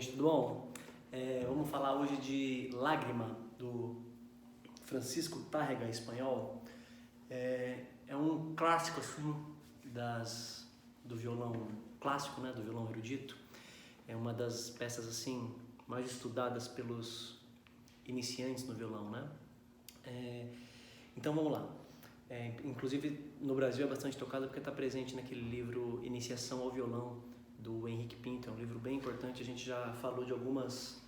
gente, tudo bom? Vamos falar hoje de Lágrima, do Francisco Tárrega, espanhol. É um clássico assim, do violão clássico, né, do violão erudito. É uma das peças assim mais estudadas pelos iniciantes no violão, né? Então vamos lá. Inclusive no Brasil é bastante tocada porque está presente naquele livro Iniciação ao Violão, do Henrique Pinto. É um livro bem importante. A gente já falou de algumas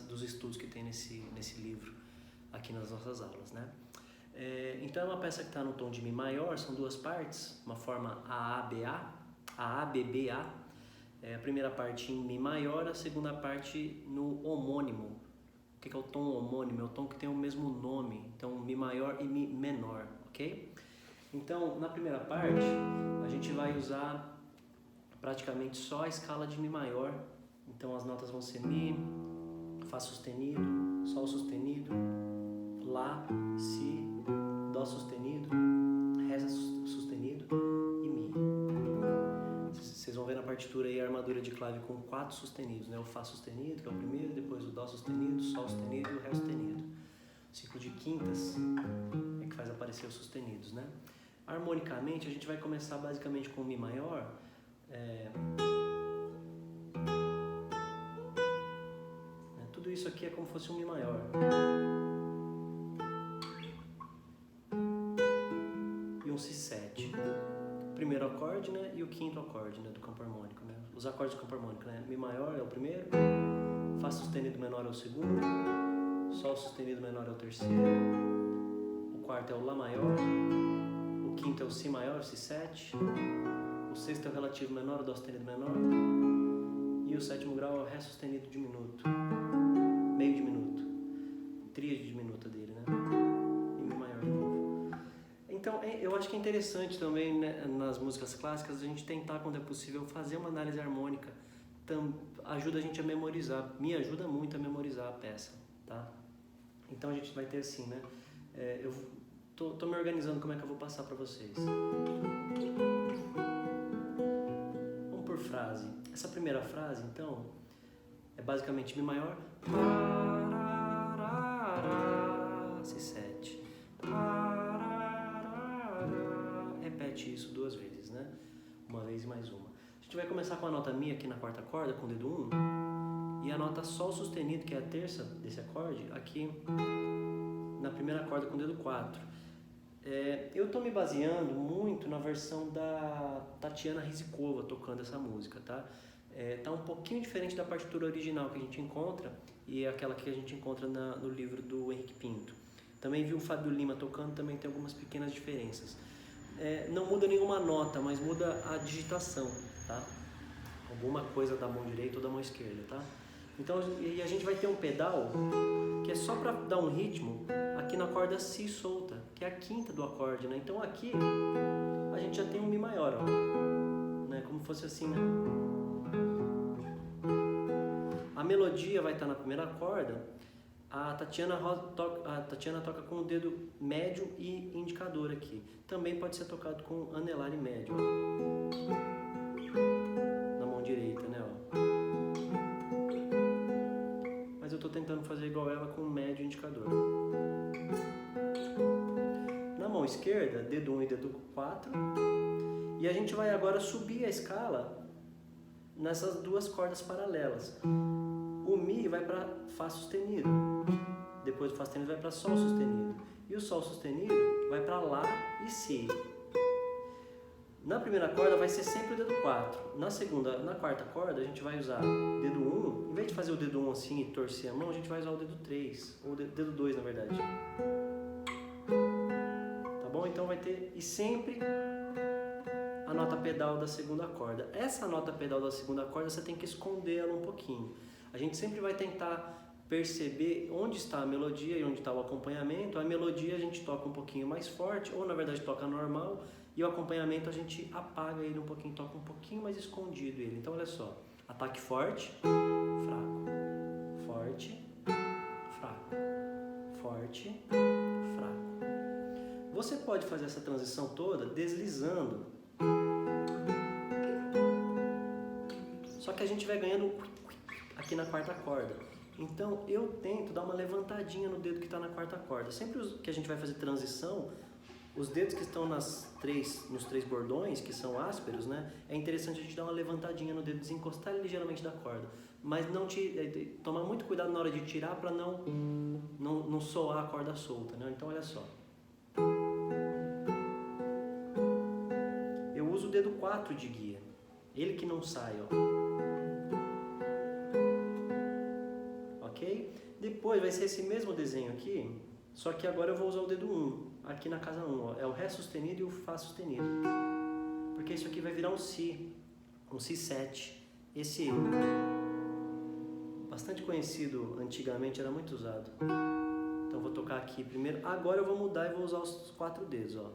dos estudos que tem nesse livro aqui nas nossas aulas, né? Então é uma peça que está no tom de Mi maior, são duas partes, uma forma AABBA. A primeira parte em Mi maior, a segunda parte no homônimo. O que é o tom homônimo? É o tom que tem o mesmo nome, então Mi maior e Mi menor, ok? Então, na primeira parte, a gente vai usar praticamente só a escala de Mi maior. Então as notas vão ser Mi, Fá sustenido, Sol sustenido, Lá, Si, Dó sustenido, Ré sustenido e Mi. Vocês vão ver na partitura aí a armadura de clave com 4 sustenidos, né? O Fá sustenido, que é o primeiro, depois o Dó sustenido, Sol sustenido e o Ré sustenido. O ciclo de quintas é que faz aparecer os sustenidos, né? Harmonicamente, a gente vai começar basicamente com o Mi maior. Tudo isso aqui é como se fosse um Mi maior. E um Si7. Primeiro acorde, né? E o quinto acorde, né? Do campo harmônico, né? Os acordes do campo harmônico, né? Mi maior é o primeiro, Fá sustenido menor é o segundo, Sol sustenido menor é o terceiro, o quarto é o Lá maior, o quinto é o Si maior, o Si7, o sexto é o relativo menor, o Dó sustenido menor, e o sétimo grau é o Ré sustenido diminuto, meio diminuto, tríade diminuta dele, né? E Mi maior de novo. Então, eu acho que é interessante também, né, nas músicas clássicas a gente tentar, quando é possível, fazer uma análise harmônica. Ajuda a gente a memorizar, me ajuda muito a memorizar a peça, tá? Então a gente vai ter assim, né? Eu tô me organizando como é que eu vou passar para vocês. Vamos por frase. Essa primeira frase, então, é basicamente Mi maior, Si7, repete isso 2 vezes, né? Uma vez e mais uma. A gente vai começar com a nota Mi aqui na quarta corda, com o dedo 1, e a nota Sol sustenido, que é a terça desse acorde, aqui na primeira corda com o dedo 4. Eu estou me baseando muito na versão da Tatiana Rizikova tocando essa música, tá? Tá um pouquinho diferente da partitura original que a gente encontra e aquela que a gente encontra no livro do Henrique Pinto. Também vi o Fábio Lima tocando, também tem algumas pequenas diferenças. Não muda nenhuma nota, mas muda a digitação, tá? Alguma coisa da mão direita ou da mão esquerda, tá? Então, e a gente vai ter um pedal que é só para dar um ritmo aqui na corda Si solta, que é a quinta do acorde, né? Então aqui a gente já tem um Mi maior, ó, né? Como fosse assim, né? A melodia vai estar na primeira corda. A Tatiana toca com o dedo médio e indicador aqui. Também pode ser tocado com anelar e médio, ó. Na mão direita, né? Ó. Mas eu estou tentando fazer igual ela com o médio e indicador. Na mão esquerda, dedo 1 e dedo 4. E a gente vai agora subir a escala nessas duas cordas paralelas. O Mi vai para Fá sustenido. Depois do Fá sustenido vai para Sol sustenido. E o Sol sustenido vai para Lá e Si. Na primeira corda vai ser sempre o dedo 4. Na quarta corda a gente vai usar dedo 1. Em vez de fazer o dedo 1 assim e torcer a mão, a gente vai usar o dedo 3. Ou o dedo 2, na verdade. Tá bom? Então vai ter... E sempre a nota pedal da segunda corda. Essa nota pedal da segunda corda você tem que esconder ela um pouquinho. A gente sempre vai tentar perceber onde está a melodia e onde está o acompanhamento. A melodia a gente toca um pouquinho mais forte, ou na verdade toca normal, e o acompanhamento a gente apaga ele um pouquinho, toca um pouquinho mais escondido ele. Então olha só, ataque forte, fraco, forte, fraco, forte, fraco. Você pode fazer essa transição toda deslizando, só que a gente vai ganhando aqui na quarta corda. Então eu tento dar uma levantadinha no dedo que está na quarta corda. Sempre que a gente vai fazer transição, os dedos que estão nos três bordões, que são ásperos, né? É interessante a gente dar uma levantadinha no dedo, desencostar ele ligeiramente da corda. Mas não tomar muito cuidado na hora de tirar para não soar a corda solta, né? Então olha só. Eu uso o dedo 4 de guia. Ele que não sai, ó. Ok? Depois vai ser esse mesmo desenho aqui, só que agora eu vou usar o dedo 1, aqui na casa 1, ó. É o Ré sustenido e o Fá sustenido. Porque isso aqui vai virar um Si 7. Esse, bastante conhecido antigamente, era muito usado. Então eu vou tocar aqui primeiro. Agora eu vou mudar e vou usar os 4 dedos, ó.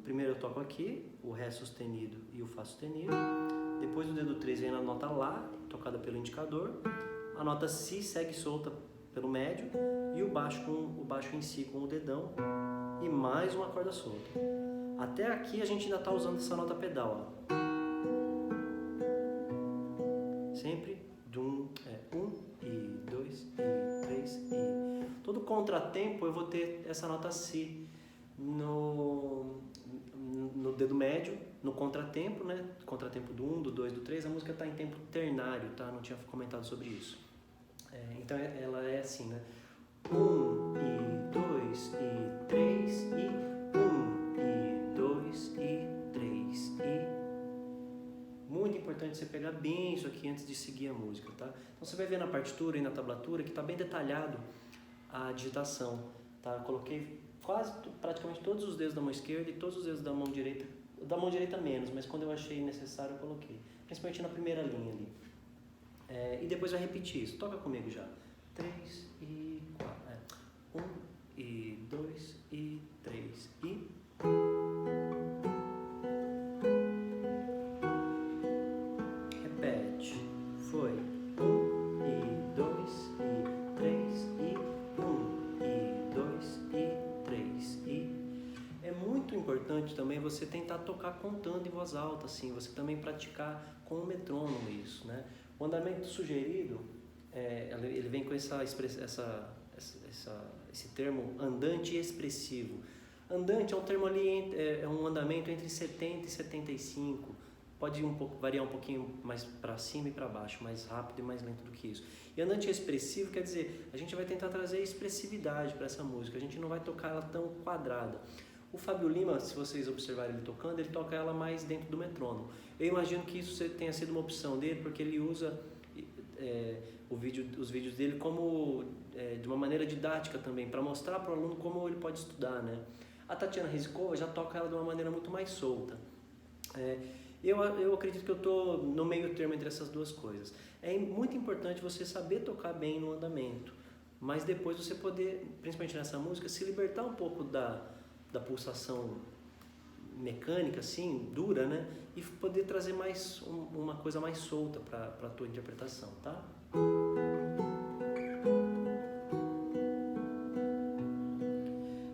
Primeiro eu toco aqui, o Ré sustenido e o Fá sustenido. Depois o dedo 3 vem na nota Lá, tocada pelo indicador. A nota Si segue solta pelo médio e o baixo em si com o dedão e mais uma corda solta. Até aqui a gente ainda está usando essa nota pedal, ó. Sempre de 1 e 2 e 3 e... Todo contratempo eu vou ter essa nota Si no dedo médio, no contratempo, né? Contratempo do 1, do 2, do 3, a música está em tempo ternário, tá? Não tinha comentado sobre isso. Então ela é assim, né? 1 e 2 e 3 e 1 e 2 e 3 e... Muito importante você pegar bem isso aqui antes de seguir a música, tá? Então você vai ver na partitura e na tablatura que está bem detalhado a digitação, tá? Eu coloquei praticamente todos os dedos da mão esquerda e todos os dedos da mão direita. Da mão direita menos, mas quando eu achei necessário eu coloquei. Principalmente na primeira linha ali. E depois vai repetir isso. Toca comigo já. 3 e 4. 1 e 2 e 3 e... Repete. Foi. 1 e 2 e 3 e 1 e 2 e 3 e... É muito importante também você tentar tocar contando em voz alta, assim. Você também praticar com o metrônomo isso, né? O andamento sugerido, ele vem com esse termo andante expressivo. Andante é um termo ali, é um andamento entre 70 e 75. Pode variar um pouquinho mais para cima e para baixo, mais rápido e mais lento do que isso. E andante expressivo quer dizer, a gente vai tentar trazer expressividade para essa música, a gente não vai tocar ela tão quadrada. O Fábio Lima, se vocês observarem ele tocando, ele toca ela mais dentro do metrônomo. Eu imagino que isso tenha sido uma opção dele, porque ele usa os vídeos dele como de uma maneira didática também, para mostrar para o aluno como ele pode estudar, né? A Tatiana Rizkova já toca ela de uma maneira muito mais solta. Eu acredito que eu estou no meio termo entre essas duas coisas. É muito importante você saber tocar bem no andamento, mas depois você poder, principalmente nessa música, se libertar um pouco da pulsação mecânica, assim, dura, né? E poder trazer mais uma coisa mais solta para a tua interpretação, tá?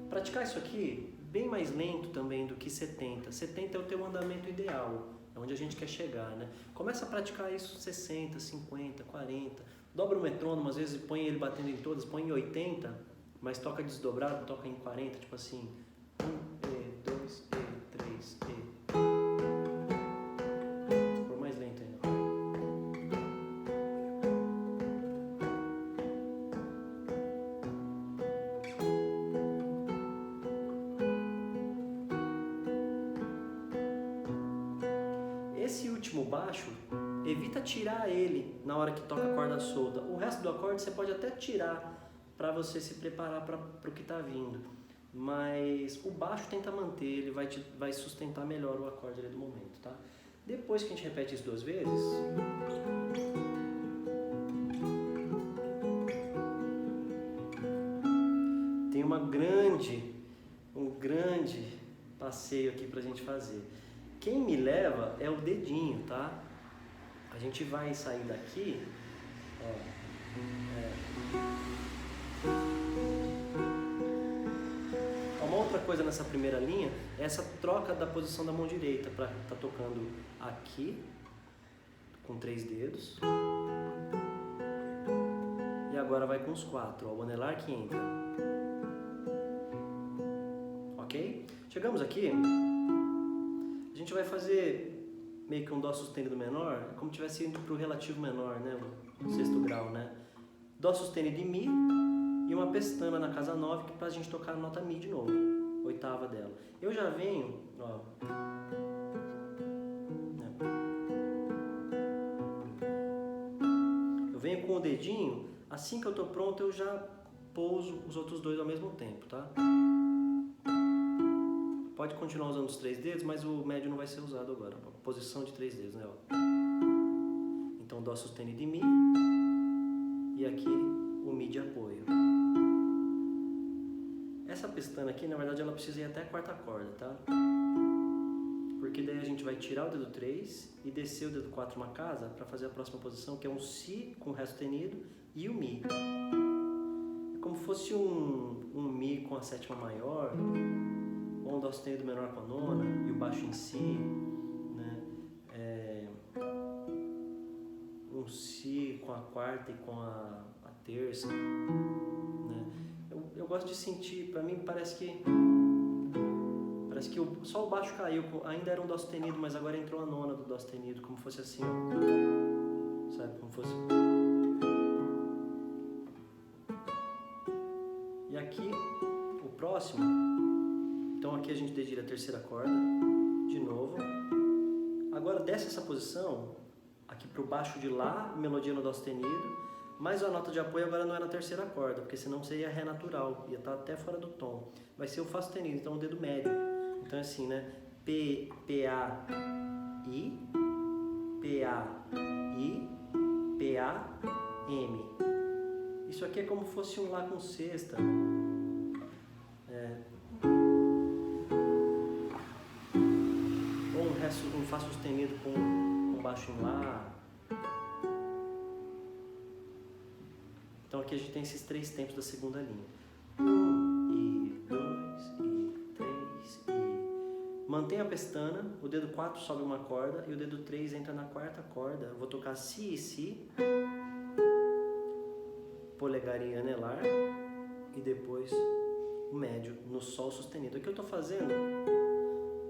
Praticar isso aqui bem mais lento também do que 70. 70 é o teu andamento ideal, é onde a gente quer chegar, né? Começa a praticar isso 60, 50, 40. Dobra o metrônomo, às vezes põe ele batendo em todas, põe em 80, mas toca desdobrado, toca em 40, tipo assim... 1, E, 2, E, 3, E. Por mais lento ainda. Esse último baixo, evita tirar ele na hora que toca a corda solta. O resto do acorde você pode até tirar para você se preparar para o que está vindo. Mas o baixo tenta manter, ele vai sustentar melhor o acorde ali do momento, tá? Depois que a gente repete isso 2 vezes, tem um grande passeio aqui pra gente fazer. Quem me leva é o dedinho, tá? A gente vai sair daqui, ó. Uma outra coisa nessa primeira linha é essa troca da posição da mão direita para estar tocando aqui com 3 dedos agora vai com os 4, ó, o anelar que entra. Ok? Chegamos aqui, a gente vai fazer meio que um Dó sustenido menor, como se tivesse indo para o relativo menor, né? O sexto grau, né? Dó sustenido em Mi e uma pestana na casa 9 que para a gente tocar a nota Mi de novo, oitava dela. Eu já venho, ó, eu venho com o dedinho, assim que eu tô pronto eu já pouso os outros dois ao mesmo tempo, tá? Pode continuar usando os 3 dedos, mas o médio não vai ser usado agora. A posição de 3 dedos, né? Ó. Então, Dó sustenido em Mi. E aqui, o Mi de apoio. Essa pestana aqui, na verdade, ela precisa ir até a quarta corda, tá? Porque daí a gente vai tirar o dedo 3 e descer o dedo 4 uma casa para fazer a próxima posição, que é um Si com Ré sustenido e o Mi. É como se fosse um Mi com a sétima maior, ou um Dó sustenido menor com a nona e o baixo em Si, né? Um Si com a quarta e com a terça, né? Eu gosto de sentir, pra mim parece que só o baixo caiu, ainda era um Dó sustenido, mas agora entrou a nona do Dó sustenido, como fosse assim, ó. Sabe, como fosse. E aqui, o próximo, então aqui a gente dedilha a terceira corda, de novo. Agora desce essa posição, aqui pro baixo de Lá, melodia no Dó sustenido, mas a nota de apoio agora não é na terceira corda, porque senão seria Ré natural, ia estar até fora do tom. Vai ser o Fá sustenido, então o dedo médio. Então é assim, né? P, A, I, P, A, I, P, A, M. Isso aqui é como se fosse um Lá com sexta. Ou um Fá sustenido com baixo em Lá. Então aqui a gente tem esses 3 tempos da segunda linha. 1, e 2, e 3, e... Mantém a pestana, o dedo 4 sobe uma corda e o dedo 3 entra na quarta corda. Eu vou tocar Si e Si, polegar e anelar, e depois o médio no Sol sustenido. Aqui eu estou fazendo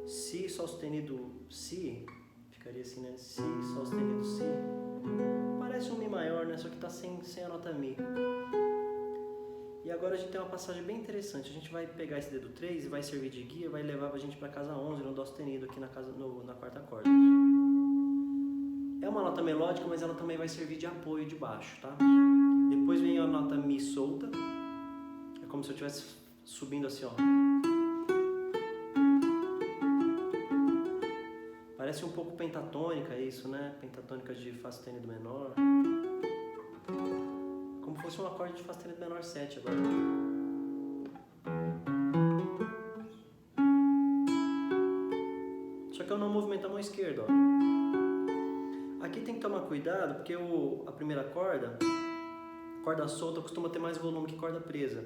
Si, Sol sustenido, Si, ficaria assim, né? Si, Sol sustenido, Si. Parece um Mi maior, né? Só que está sem a nota Mi. E agora a gente tem uma passagem bem interessante. A gente vai pegar esse dedo 3 e vai servir de guia, vai levar a gente para casa 11 no Dó sustenido aqui na quarta corda. É uma nota melódica, mas ela também vai servir de apoio de baixo, tá? Depois vem a nota Mi solta. É como se eu estivesse subindo assim, ó. Parece um pouco pentatônica isso, né? Pentatônica de Fá sustenido menor. Como se fosse um acorde de Fá sustenido menor 7 agora. Só que eu não movimento a mão esquerda, ó. Aqui tem que tomar cuidado, porque a primeira corda solta, costuma ter mais volume que corda presa.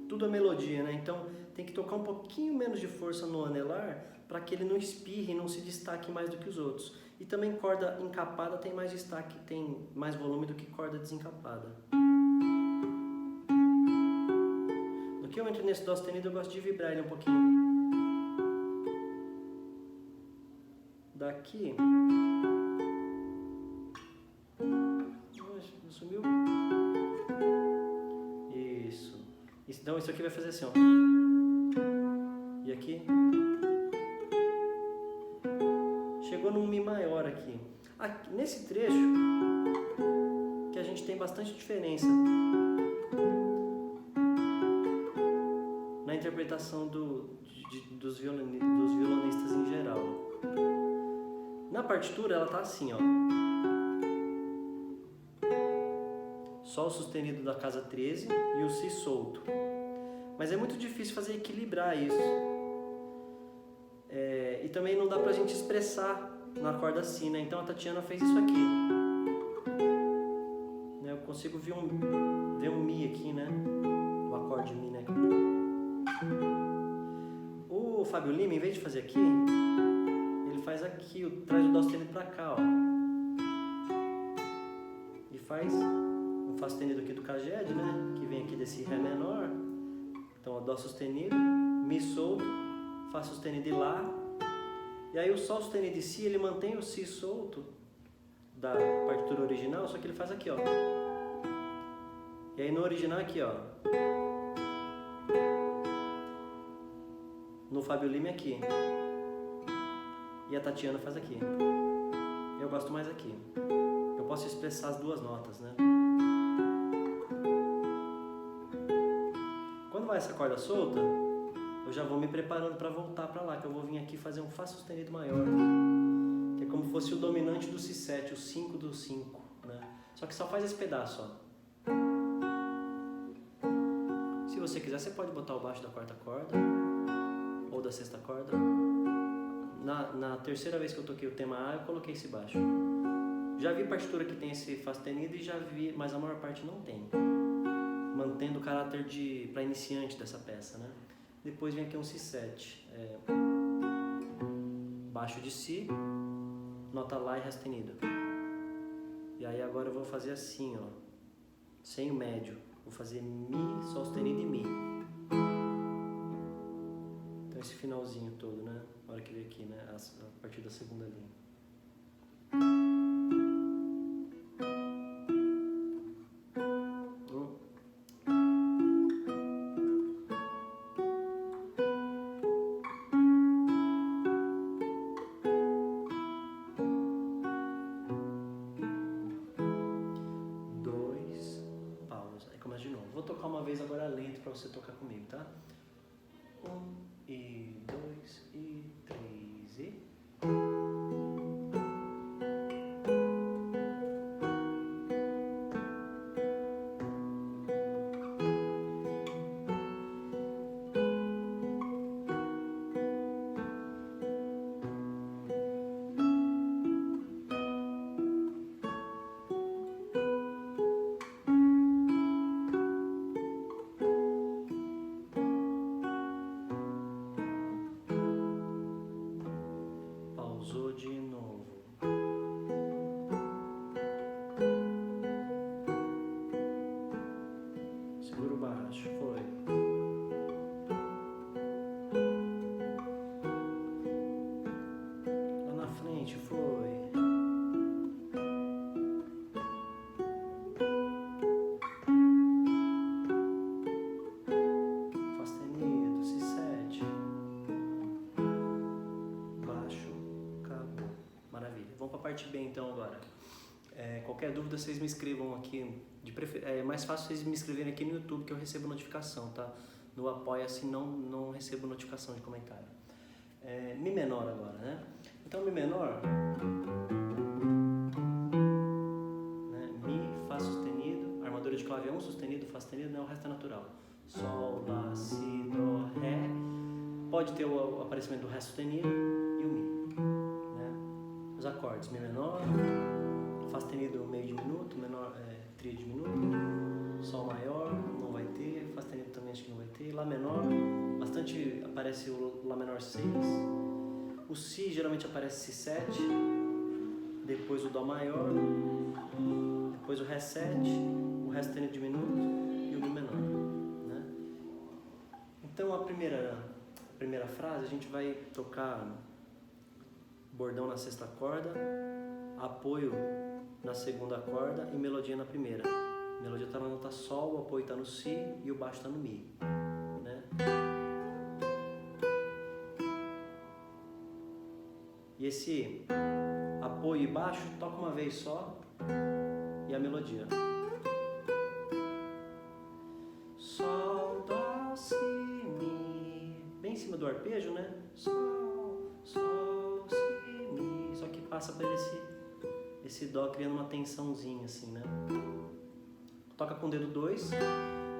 Tudo é melodia, né? Então tem que tocar um pouquinho menos de força no anelar para que ele não espirre e não se destaque mais do que os outros. E também corda encapada tem mais destaque, tem mais volume do que corda desencapada. No que eu entro nesse Dó sustenido, eu gosto de vibrar ele um pouquinho. Daqui... Sumiu? Isso. Então isso aqui vai fazer assim, ó. E aqui... Chegou num Mi maior aqui. Nesse trecho, que a gente tem bastante diferença na interpretação dos violonistas em geral. Na partitura ela tá assim, ó. Sol sustenido da casa 13 e o Si solto. Mas é muito difícil fazer equilibrar isso. E também não dá pra gente expressar na corda Si, né? Então a Tatiana fez isso aqui. Eu consigo ver um Mi aqui, né? O acorde Mi, né? O Fábio Lima, em vez de fazer aqui, ele faz aqui, traz o Dó sustenido pra cá, ó. E faz um Fá sustenido aqui do Caged, né? Que vem aqui desse Ré menor. Então, ó, Dó sustenido, Mi solto, Fá sustenido e Lá. E aí o Sol sustenido de Si, ele mantém o Si solto da partitura original, só que ele faz aqui, ó. E aí no original aqui, ó. No Fábio Lima é aqui. E a Tatiana faz aqui. Eu gosto mais aqui. Eu posso expressar as duas notas, né? Quando vai essa corda solta, eu já vou me preparando para voltar para lá, que eu vou vir aqui fazer um Fá sustenido maior, que é como se fosse o dominante do Si7, o 5 do 5, né? Só que só faz esse pedaço, ó. Se você quiser, você pode botar o baixo da quarta corda ou da sexta corda. Na terceira vez que eu toquei o tema A, eu coloquei esse baixo. Já vi partitura que tem esse Fá sustenido e já vi, mas a maior parte não tem, mantendo o caráter de para iniciante dessa peça, né? Depois vem aqui um Si7, baixo de Si, nota Lá e Ré sustenido. E aí agora eu vou fazer assim, ó, sem o médio. Vou fazer Mi, Sol sustenido e Mi. Então esse finalzinho todo, né? A hora que vem aqui, né? A partir da segunda linha. Vou tocar uma vez agora lento para você tocar comigo, tá? 1 e 2 e 3 e... De novo. Segura o baixo, foi. Lá na frente, foi. Fá sustenido, Si7. Baixo. Maravilha. Vamos para a parte B então agora. Qualquer dúvida vocês me escrevam aqui. É mais fácil vocês me escreverem aqui no YouTube que eu recebo notificação, tá? No Apoia-se não recebo notificação de comentário. Mi menor agora, né? Então Mi menor, né? Mi, Fá sustenido, armadura de clave é 1 sustenido, Fá sustenido, né? O resto é natural. Sol, Lá, Si, Dó, Ré. Pode ter o aparecimento do Ré sustenido e o Mi. Os acordes, Mi menor, Fá sustenido meio diminuto, menor tríade diminuto, Sol maior, não vai ter, Fá sustenido também acho que não vai ter, Lá menor, bastante aparece o Lá menor 6, o Si geralmente aparece Si7, depois o Dó maior, depois o Ré 7, o Ré sustenido diminuto e o Mi menor, né? Então a primeira frase a gente vai tocar bordão na sexta corda, apoio na segunda corda e melodia na primeira. A melodia está na nota Sol, o apoio está no Si e o baixo está no Mi, né? E esse apoio e baixo toca uma vez só e a melodia. Sol, Dó, Si, Mi. Bem em cima do arpejo, né? Sol, Sol, Si, Mi. Só que passa por esse Dó criando uma tensãozinha assim, né? Toca com o dedo 2,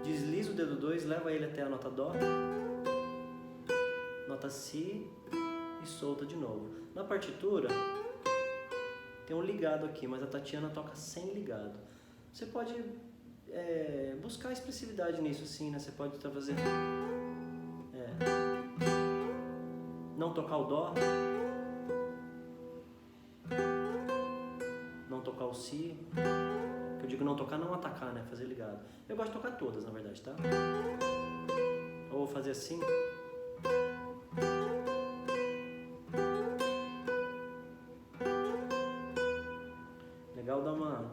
desliza o dedo 2, leva ele até a nota Dó, nota Si e solta de novo. Na partitura tem um ligado aqui, mas a Tatiana toca sem ligado. Você pode buscar expressividade nisso assim, né? Você pode estar fazendo não tocar o Dó, não tocar o Si, que eu digo não tocar, não atacar, né? Fazer ligado. Eu gosto de tocar todas, na verdade, tá? Ou vou fazer assim. Legal dar uma...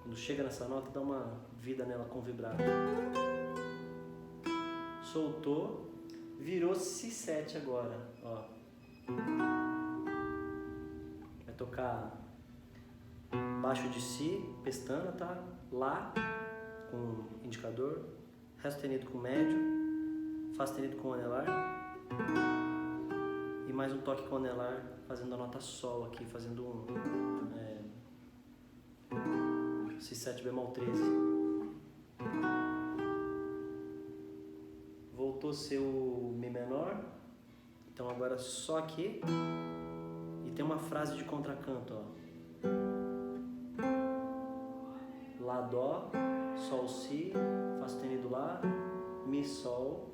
Quando chega nessa nota, dá uma vida nela com vibrato. Soltou, virou Si7 agora, ó. Vai tocar baixo de Si, pestana, tá? Lá, com indicador, Ré sustenido com médio, Fá sustenido com anelar e mais um toque com anelar, fazendo a nota Sol aqui, fazendo um Si7 bemol 13. Voltou a ser o Mi menor, então agora só aqui, e tem uma frase de contracanto, ó. Lá, Dó, Sol, Si, Fá sustenido Lá, Mi, Sol,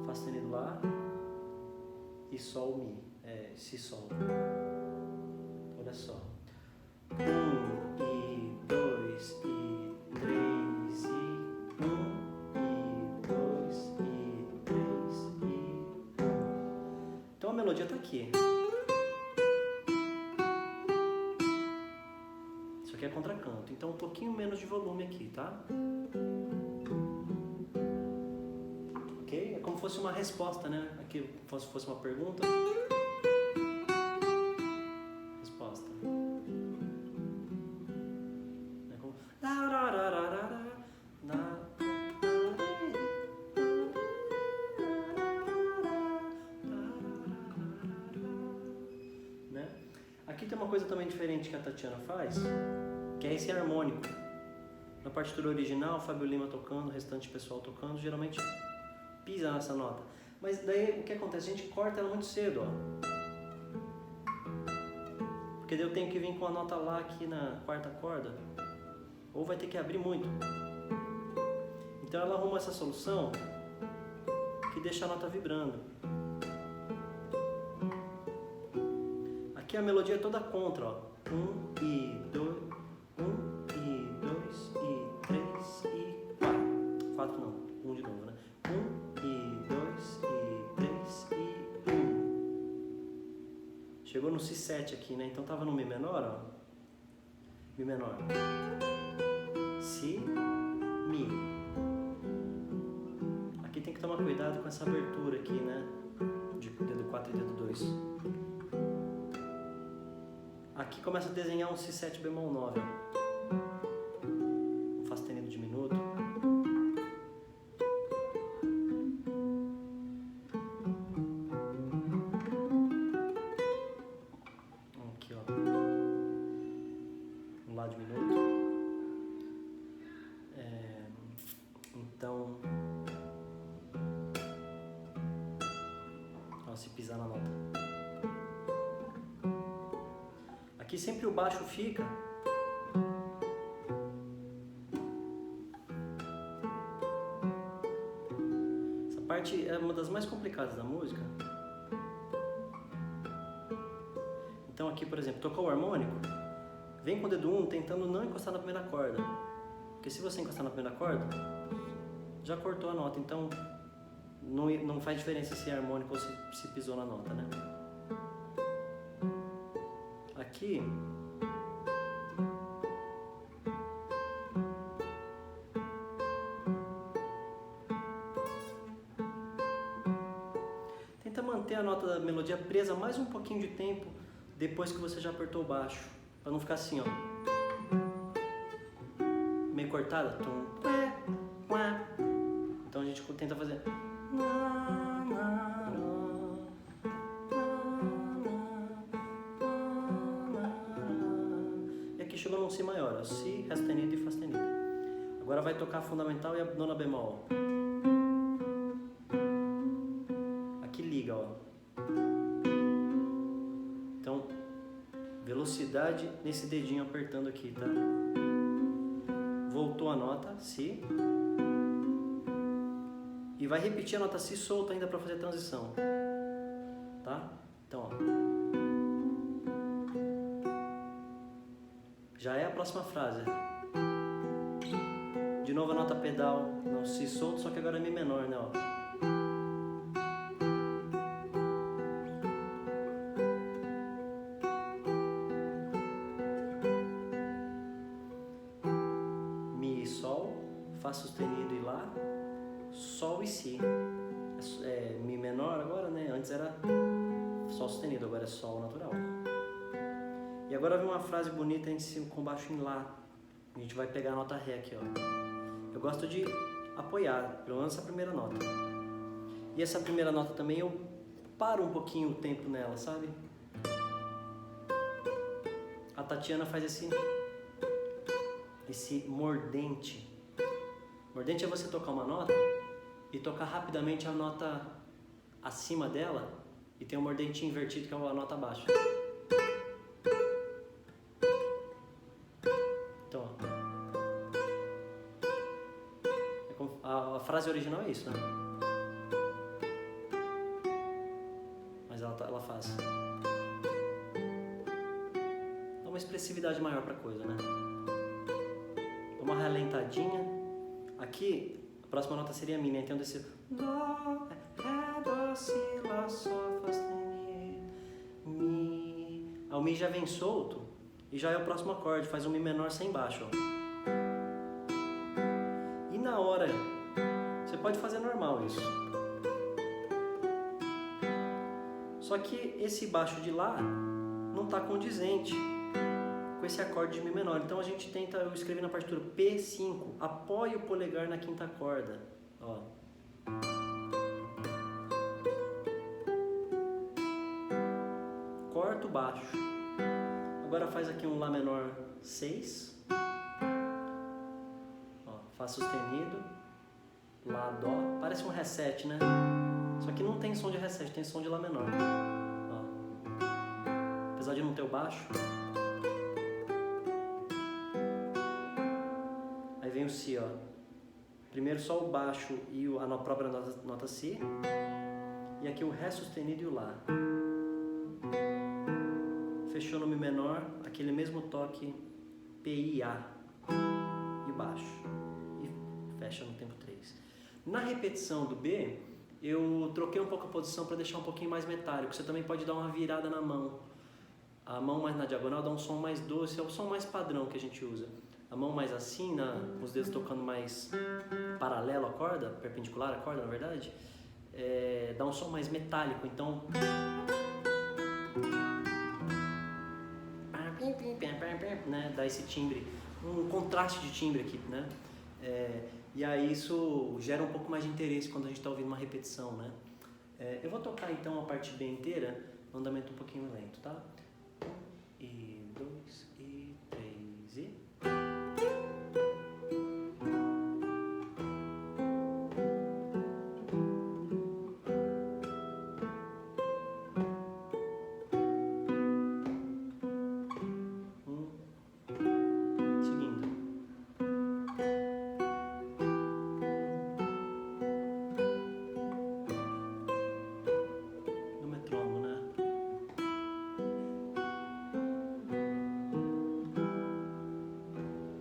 Fá sustenido Lá e Sol, Mi, Si, Sol. Olha só. 1 e 2 e 3 e 1 e 2 e 3 e 1. Então a melodia está aqui. Isso aqui é contracanto, então um pouquinho menos de volume aqui, tá? Ok? É como se fosse uma resposta, né? Aqui, como se fosse uma pergunta. Resposta. É como... Né? Aqui tem uma coisa também diferente que a Tatiana faz, que é esse harmônico. Na partitura original, Fábio Lima tocando, o restante pessoal tocando, geralmente pisa nessa nota. Mas daí o que acontece? A gente corta ela muito cedo, ó. Porque daí eu tenho que vir com a nota Lá aqui na quarta corda, ou vai ter que abrir muito. Então ela arruma essa solução que deixa a nota vibrando. Aqui a melodia é toda contra, ó. 1 e 2, 1 e 2 e 3 e 4. 4 não, 1 de novo, né? 1 e 2 e 3 e 1. Chegou no Si7 aqui, né? Então tava no Mi menor, ó. Mi menor. Si, Mi. Aqui tem que tomar cuidado com essa abertura aqui, né? De dedo 4 e dedo 2. Aqui começa a desenhar um Si7 bemol 9, ó. Um Fá sustenido diminuto. Aqui, ó. Um Lá diminuto. Então, ó, se pisar na nota. Aqui sempre o baixo fica. Essa parte é uma das mais complicadas da música. Então aqui, por exemplo, tocou o harmônico, vem com o dedo 1 tentando não encostar na primeira corda. Porque se você encostar na primeira corda, já cortou a nota. Então não faz diferença se é harmônico ou se pisou na nota, né? Aqui tenta manter a nota da melodia presa mais um pouquinho de tempo depois que você já apertou o baixo, para não ficar assim, ó, meio cortada. Então a gente tenta fazer. Chegou num Si maior, ó. Si, Ré sustenido e Fá sustenido. Agora vai tocar a fundamental e a nona bemol. Aqui liga, ó. Então, velocidade nesse dedinho apertando aqui, tá? Voltou a nota, Si. E vai repetir a nota Si solta ainda para fazer a transição. Tá? Então, ó. próxima frase. De novo a nota pedal, não si solto, só que agora é Mi menor, né? Ó. Mi e Sol, Fá sustenido e Lá, Sol e Si. É Mi menor agora, né? Antes era Sol sustenido, agora é Sol natural. E agora vem uma frase bonita em cima com baixo em Lá. A gente vai pegar a nota Ré aqui, ó. Eu gosto de apoiar, pelo menos essa primeira nota. E essa primeira nota também eu paro um pouquinho o tempo nela, sabe? A Tatiana faz esse mordente. Mordente é você tocar uma nota e tocar rapidamente a nota acima dela e tem um mordente invertido que é a nota abaixo. Então, ó. A frase original é isso, né? Mas ela faz. Dá uma expressividade maior pra coisa, né? Dá uma ralentadinha. Aqui, a próxima nota seria Mi, né? Então desse Dó, Ré, Dó, Si, Lá, Sol, Fá sustenido, Mi. O Mi já vem solto e já é o próximo acorde. Faz um Mi menor sem baixo, ó. E na hora, você pode fazer normal isso. Só que esse baixo de Lá não está condizente com esse acorde de Mi menor. Então a gente tenta, eu escrevi na partitura P5, apoia o polegar na quinta corda. Ó. Corta o baixo. Agora faz aqui um Lá menor 6. Ó, Fá sustenido. Lá, Dó. Parece um reset, né? Só que não tem som de reset, tem som de Lá menor. Ó. Apesar de não ter o baixo. Aí vem o Si, ó. Primeiro só o baixo e a própria nota Si. E aqui o Ré sustenido e o Lá. Fechou no Mi menor, aquele mesmo toque PIA. E baixo. E fecha no tempo 3. Na repetição do B, eu troquei um pouco a posição para deixar um pouquinho mais metálico. Você também pode dar uma virada na mão. A mão mais na diagonal dá um som mais doce, é o som mais padrão que a gente usa. A mão mais assim, com os dedos tocando mais paralelo à corda, perpendicular à corda, na verdade, dá um som mais metálico. Então, né, dá esse timbre, um contraste de timbre aqui, né? E aí isso gera um pouco mais de interesse quando a gente está ouvindo uma repetição, né? Eu vou tocar então a parte B inteira, no andamento um pouquinho lento, tá? 1 e 2 e 3 e... Seguindo. No metrônomo, né?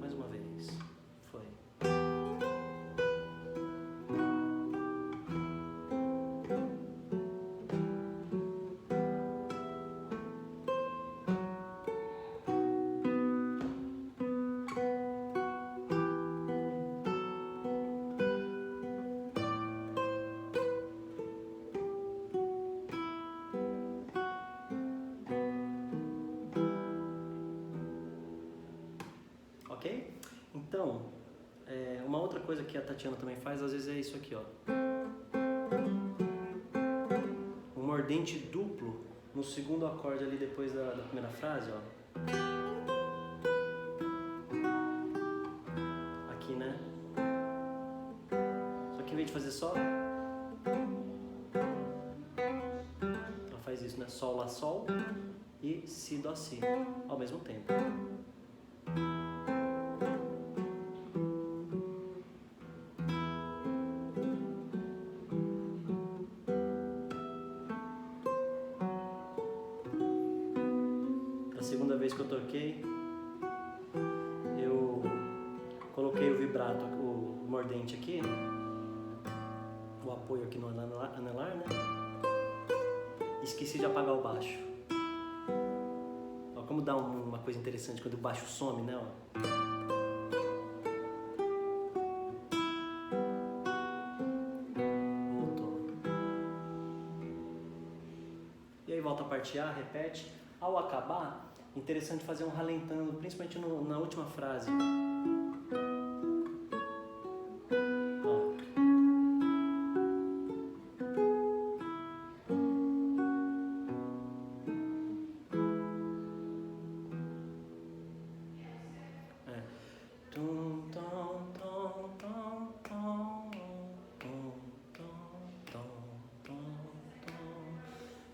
Mais uma vez. Foi. Ok? Então, uma outra coisa que a Tatiana também faz, às vezes é isso aqui, ó. Um mordente duplo no segundo acorde ali depois da primeira frase, ó. Aqui, né? Só que em vez de fazer só, ela faz isso, né? Sol, Lá, Sol e Si, Dó, Si, ao mesmo tempo. A segunda vez que eu toquei, vibrato, o mordente aqui, o apoio aqui no anelar, né? Esqueci de apagar o baixo. Ó, como dá uma coisa interessante quando o baixo some, né? Ó. Voltou. E aí volta a parte A, repete. Ao acabar, interessante fazer um ralentando, principalmente na última frase.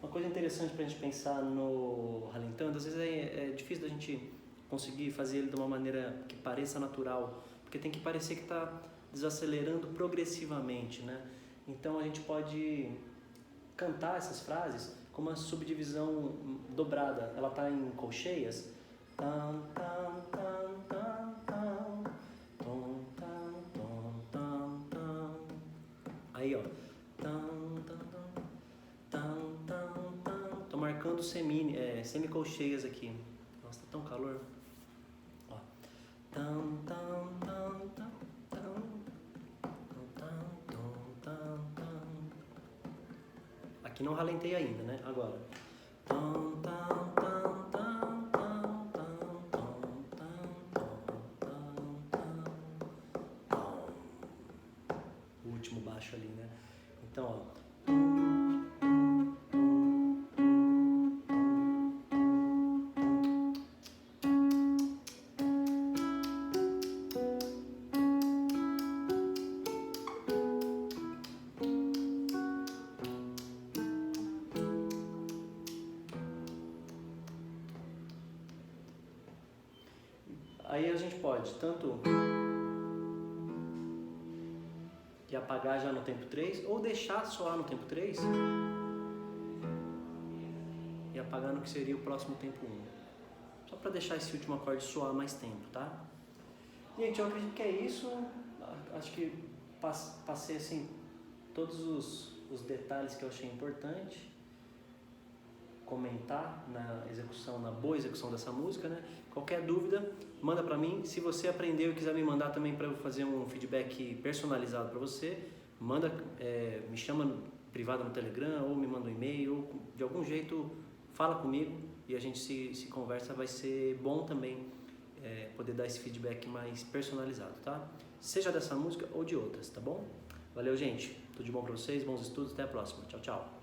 Uma coisa interessante para a gente pensar no ralentando, às vezes é difícil da gente conseguir fazer ele de uma maneira que pareça natural, porque tem que parecer que está desacelerando progressivamente, né? Então a gente pode cantar essas frases com uma subdivisão dobrada, ela está em colcheias. Tam, tam, tam, tam, tam, tom, tam, tom, tam, tam. Aí, ó. Tô marcando semicolcheias aqui. Nossa, tá tão calor. Ó. Aqui não ralentei ainda, né? Agora. O último baixo ali, né? Então, ó. Aí a gente pode tanto e apagar já no tempo 3, ou deixar soar no tempo 3 e apagar no que seria o próximo tempo 1. Só para deixar esse último acorde soar mais tempo, tá? Gente, eu acredito que é isso. Acho que passei assim todos os detalhes que eu achei importante comentar na boa execução dessa música, né? Qualquer dúvida, manda pra mim. Se você aprendeu e quiser me mandar também para eu fazer um feedback personalizado para você, me chama privado no Telegram, ou me manda um e-mail, ou de algum jeito fala comigo e a gente se conversa. Vai ser bom também poder dar esse feedback mais personalizado, tá? Seja dessa música ou de outras, tá bom? Valeu, gente. Tudo de bom pra vocês, bons estudos, até a próxima. Tchau, tchau.